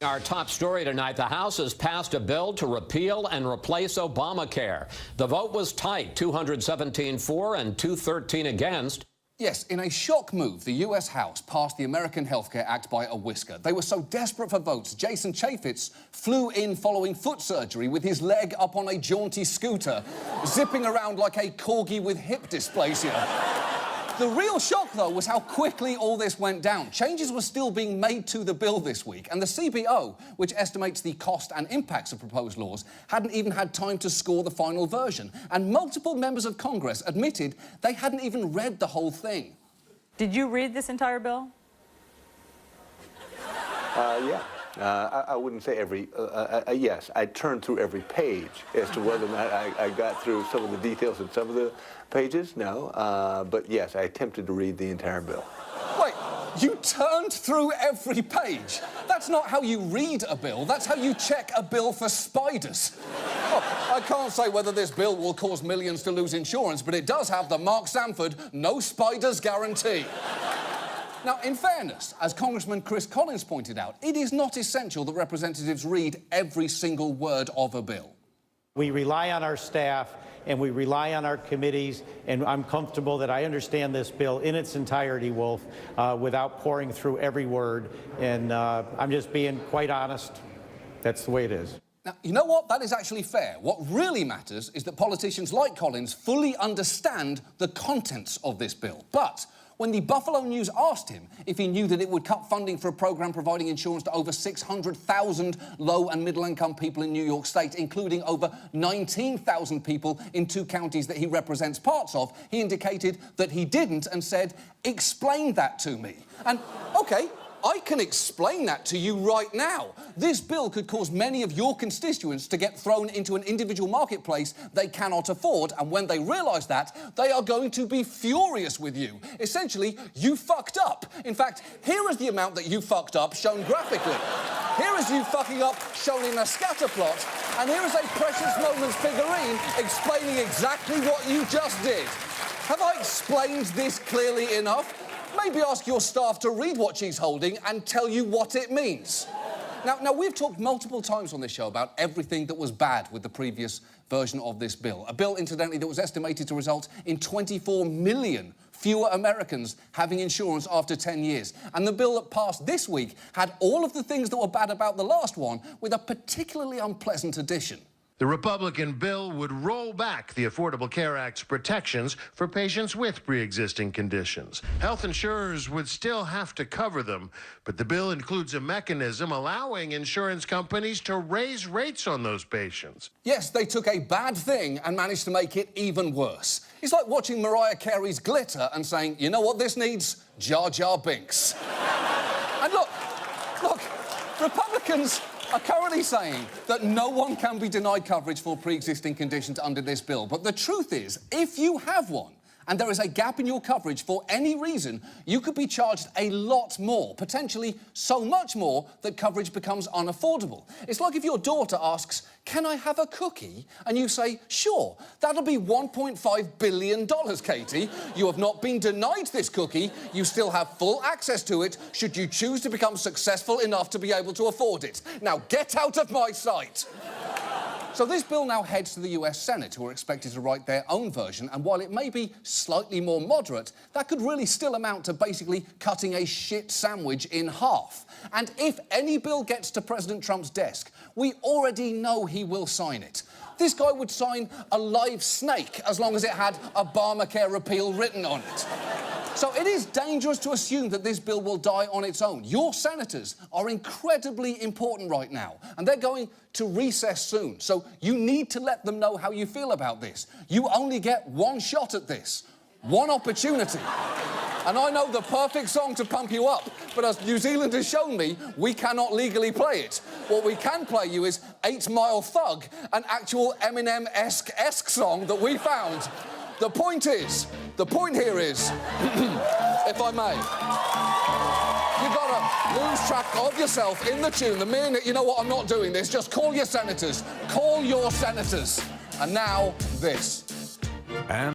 Our top story tonight, the House has passed a bill to repeal and replace Obamacare. The vote was tight, 217 for and 213 against. Yes, in a shock move, the US House passed the American Health Care Act by a whisker. They were so desperate for votes, Jason Chaffetz flew in following foot surgery with his leg up on a jaunty scooter, zipping around like a corgi with hip dysplasia. The real shock, though, was how quickly all this went down. Changes were still being made to the bill this week, and the CBO, which estimates the cost and impacts of proposed laws, hadn't even had time to score the final version. And multiple members of Congress admitted they hadn't even read the whole thing. Did you read this entire bill? Yeah. I wouldn't say every, yes, I turned through every page. As to whether or not I got through some of the details in some of the pages, no. But yes, I attempted to read the entire bill. Wait, you turned through every page? That's not how you read a bill, that's how you check a bill for spiders. Oh, I can't say whether this bill will cause millions to lose insurance, but it does have the Mark Sanford no spiders guarantee. Now, in fairness, as Congressman Chris Collins pointed out, it is not essential that representatives read every single word of a bill. We rely on our staff and we rely on our committees, and I'm comfortable that I understand this bill in its entirety, Wolf, without pouring through every word. And I'm just being quite honest. That's the way it is. Now, you know what? That is actually fair. What really matters is that politicians like Collins fully understand the contents of this bill. But when the Buffalo News asked him if he knew that it would cut funding for a program providing insurance to over 600,000 low and middle-income people in New York State, including over 19,000 people in 2 counties that he represents parts of, he indicated that he didn't and said, "Explain that to me." And, OK, I can explain that to you right now. This bill could cause many of your constituents to get thrown into an individual marketplace they cannot afford, and when they realise that, they are going to be furious with you. Essentially, you fucked up. In fact, here is the amount that you fucked up shown graphically. Here is you fucking up shown in a scatter plot, and here is a Precious Moments figurine explaining exactly what you just did. Have I explained this clearly enough? Maybe ask your staff to read what she's holding and tell you what it means. Now, we've talked multiple times on this show about everything that was bad with the previous version of this bill. A bill, incidentally, that was estimated to result in 24 million fewer Americans having insurance after 10 years. And the bill that passed this week had all of the things that were bad about the last one, with a particularly unpleasant addition. The Republican bill would roll back the Affordable Care Act's protections for patients with pre-existing conditions. Health insurers would still have to cover them, but the bill includes a mechanism allowing insurance companies to raise rates on those patients. Yes, they took a bad thing and managed to make it even worse. It's like watching Mariah Carey's Glitter and saying, you know what this needs? Jar Jar Binks. And look, Republicans are currently saying that no one can be denied coverage for pre-existing conditions under this bill. But the truth is, if you have one, and there is a gap in your coverage for any reason, you could be charged a lot more, potentially so much more that coverage becomes unaffordable. It's like if your daughter asks, "Can I have a cookie?" And you say, "Sure, that'll be $1.5 billion, Katie. You have not been denied this cookie. You still have full access to it should you choose to become successful enough to be able to afford it. Now get out of my sight." So this bill now heads to the US Senate, who are expected to write their own version, and while it may be slightly more moderate, that could really still amount to basically cutting a shit sandwich in half. And if any bill gets to President Trump's desk, we already know he will sign it. This guy would sign a live snake as long as it had Obamacare repeal written on it. So it is dangerous to assume that this bill will die on its own. Your senators are incredibly important right now, and they're going to recess soon. So you need to let them know how you feel about this. You only get one shot at this, one opportunity. And I know the perfect song to pump you up, but as New Zealand has shown me, we cannot legally play it. What we can play you is 8 Mile Thug, an actual Eminem-esque song that we found. The point here is, if I may, you've got to lose track of yourself in the tune. The minute, you know what, I'm not doing this, just call your senators. Call your senators. And now, this.